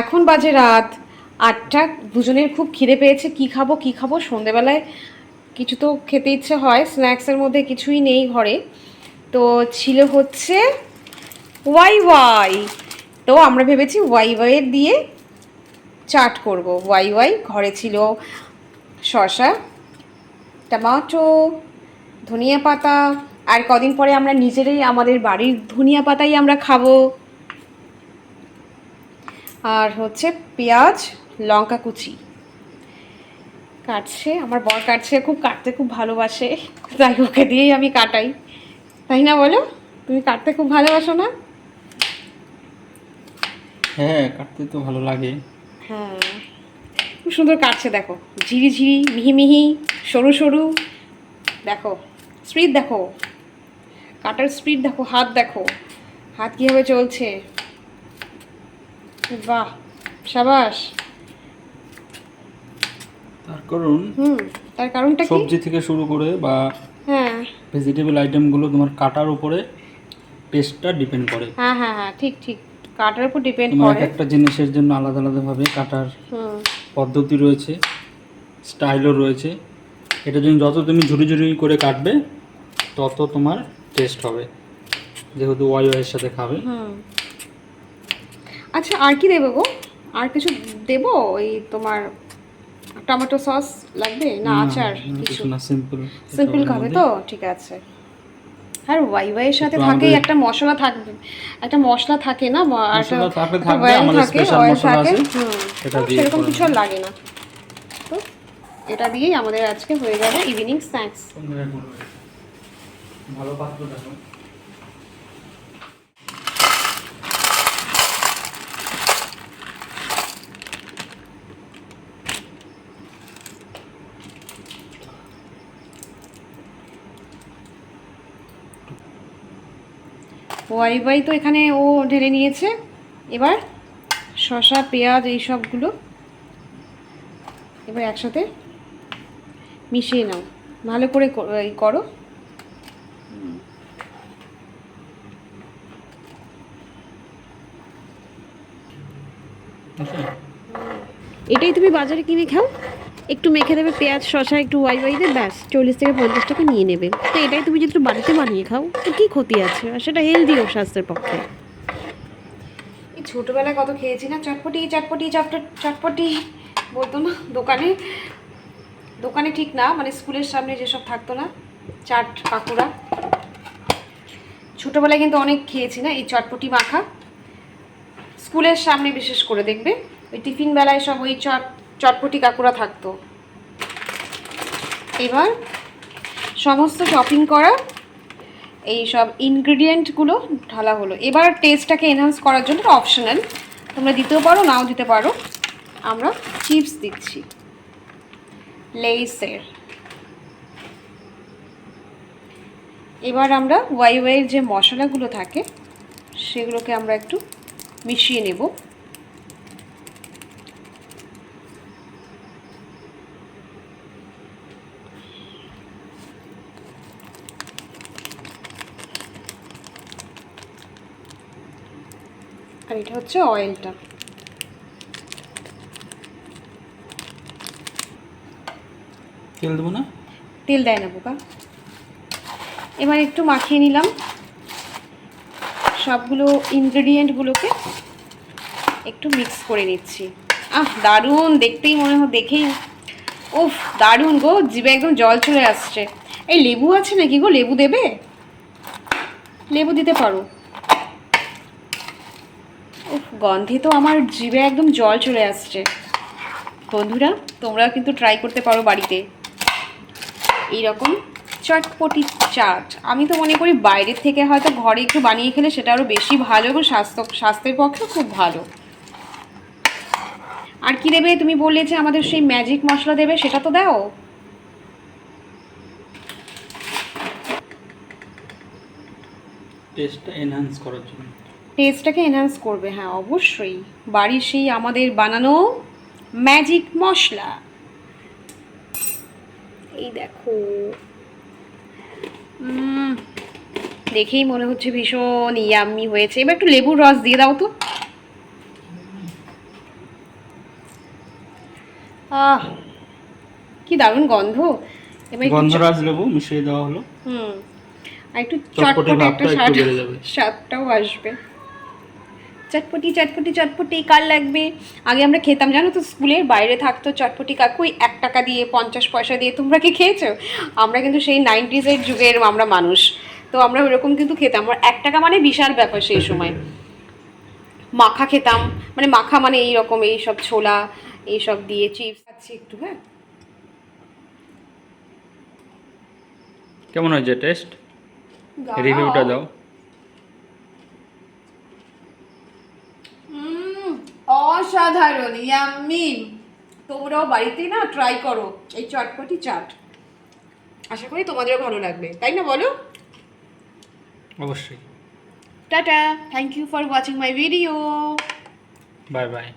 এখন বাজে রাত 8টা। দুজনের খুব খিদে পেয়েছে, কি খাবো কি খাবো। সন্ধেবেলায় কিছু তো খেতে ইচ্ছে হয়, স্ন্যাক্সের মধ্যে কিছুই নেই ঘরে। তো ছিল হচ্ছে ওয়াই ওয়াই। তো আমরা ভেবেছি ওয়াই ওয়াইয়ের দিয়ে চাট করব। ওয়াই ওয়াই ঘরে ছিল শসা, টমেটো, ধনিয়া পাতা। আর কদিন পরে আমরা নিজেরাই আমাদের বাড়ির ধনিয়া পাতাই আমরা খাবো। আর হচ্ছে পেঁয়াজ, লঙ্কা কুচি কাটছে আমার বর, কাটছে, খুব কাটতে খুব ভালোবাসে, তাই ওকে দিয়েই আমি কাটাই। তাই না বলো? তুমি কাটতে খুব ভালোবাসো না? হ্যাঁ, কাটতে তো ভালো লাগে। হ্যাঁ, খুব সুন্দর কাটছে, দেখো, ঝিরি ঝিরি, মিহি মিহি, সরু সরু। দেখো স্পিড, দেখো কাটার স্পিড, দেখো হাত, দেখো হাত কীভাবে চলছে। বাহ, সাবাস। তার কারণ তার কারণটা কি? সবজি থেকে শুরু করে বা হ্যাঁ ভেজিটেবল আইটেমগুলো তোমার কাটার উপরে টেস্টটা ডিপেন্ড করে। হ্যাঁ হ্যাঁ হ্যাঁ, ঠিক ঠিক, কাটার উপর ডিপেন্ড তোমার এক করে। একটা জিনিসের জন্য আলাদা আলাদাভাবে কাটার হুম পদ্ধতি রয়েছে, স্টাইলও রয়েছে। এটা যদি যত তুমি ঝুড়ি ঝুড়ি করে কাটবে তত তোমার টেস্ট হবে, যেহেতু ওয়াই ওয়াইয়ের সাথে খাবে। হুম। আচ্ছা, আর কি দেবো গো? আর কিছু দেবো? ওই তোমার টমেটো সস লাগবে না, না, আচার না, কিছু? কিছু না, সিম্পল। সিম্পল খাবে তো, ঠিক আছে। আর ওয়াই ওয়াইয়ের সাথে একটু থাকেই আমাদের একটা মশলা থাকবে, একটা মশলা থাকে না, আর একটা মশলা থাকলে একটা থাকবে, অয়েল আমাদের থাকে, স্পেশাল অয়েল মশলা থাকে। আছে, হুম, এটা দিয়ে সেরকম করে কিছু আর নেবো। লাগে না। তো এটা দিয়েই আমাদের আজকে হয়ে যাবে ইভিনিং স্ন্যাক্স। ভালো পাত্র দেখো। ওয়াই ওয়াই তো এখানে ও ঢেলে নিয়েছে। এবার শসা, পেঁয়াজ, এই সবগুলো এবার একসাথে মিশিয়ে নাও, ভালো করে করো। এটাই তুমি বাজারে কিনে খাও, একটু মেখে দেবে পেঁয়াজ শসা, একটু ওয়াই ওয়াই দিয়ে, ব্যাস 40 থেকে 50 টাকা নিয়ে নেবে। তো এটাই তুমি যদি একটু বাড়িতে বানিয়ে খাও তো কী ক্ষতি আছে, আর সেটা হেলদিও স্বাস্থ্যের পক্ষে। এই ছোটোবেলায় কত খেয়েছি না, চটপটি চটপটি চটপটি বলতো না দোকানে। দোকানে ঠিক না, মানে স্কুলের সামনে যেসব থাকতো না চাট কাকুরা, ছোটোবেলায় কিন্তু অনেক খেয়েছি না এই চটপটি মাখা। স্কুলের সামনে বিশেষ করে দেখবে ওই টিফিন বেলায় সব ওই চটপটি কাকুরা থাকতো। এবার সমস্ত শপিং করা এই সব ইনগ্রিডিয়েন্টগুলো ঢালা হলো। এবার টেস্টটাকে এনহান্স করার জন্য অপশনাল, তোমরা দিতেও পারো নাও দিতে পারো। আমরা চিপস দিচ্ছি লেইসের। এবার আমরা ওয়াই ওয়াইয়ের যে মশলাগুলো থাকে সেগুলোকে আমরা একটু মিশিয়ে নেব। আর এটা হচ্ছে অয়েলটা। তেল দেবো না? তেল দেয় না বোকা। এবার একটু মাখিয়ে নিলাম সবগুলো ইনগ্রেডিয়েন্টগুলোকে, একটু মিক্স করে নিচ্ছি। দারুণ, দেখতেই মনে হয়, দেখেই উফ দারুণ গো, জিভে একদম জল চলে আসছে। এই লেবু আছে নাকি গো? লেবু দেবে? লেবু দিতে পারো। উফ, গন্ধে তো আমার জিভে একদম জল চলে আসছে। বন্ধুরা, তোমরাও কিন্তু ট্রাই করতে পারো বাড়িতে এইরকম চটপটি চাট। আমি তো মনে করি বাইরের থেকে হয়তো ঘরে একটু বানিয়ে খেলে সেটা আরও বেশি ভালো এবং স্বাস্থ্যের পক্ষে খুব ভালো। আর কি দেবে? তুমি বললে যে আমাদের সেই ম্যাজিক মশলা দেবে, সেটা তো দাও। টেস্টটা এনহান্স করার জন্য। টেস্টটাকে এনহান্স করবে, হ্যাঁ অবশ্যই। বাড়ির সেই আমাদের বানানো ম্যাজিক মশলা। এই দেখো, দেখেই মনে হচ্ছে ভীষণ ইয়াম্মি হয়েছে। এবার একটু লেবুর রস দিয়ে দাও তো। আহ কি দারুণ গন্ধ। এবার একটু গন্ধরাজ লেবু মিশিয়ে দেওয়া হলো, হুম, আর একটু চটপটি চটপটে ভাবটা একটা একটু বেড়ে যাবে। স্বাদটাও আসবে। চটপটি চটপটি চটপটি কার লাগবে। আগে আমরা খেতাম জানো তো, স্কুলের বাইরে থাকতো চটপটি কাকু, 1 টাকা দিয়ে 50 পয়সা দিয়ে। তোমরা কি খেয়েছো? আমরা কিন্তু সেই 90s যুগের আমরা মানুষ, তো আমরা ওরকম কিন্তু খেতাম। আমার 1 টাকা মানে বিশাল ব্যাপার সেই সময়। মাখা খেতাম, মানে মাখা মানে এইরকম এইসব ছোলা এইসব দিয়ে চিপস খাচ্ছি একটু। হ্যাঁ, কেমন হয়েছে টেস্ট? দাঁড়াও। রিভিউটা দাও। অসাধারণ, ইয়াম্মি। তোমরাও বাড়িতে না ট্রাই করো এই চটপটি চাট, আশা করি তোমাদেরও ভালো লাগবে, তাই না বলো? অবশ্যই। Ta ta, thank you for watching my video. Bye by.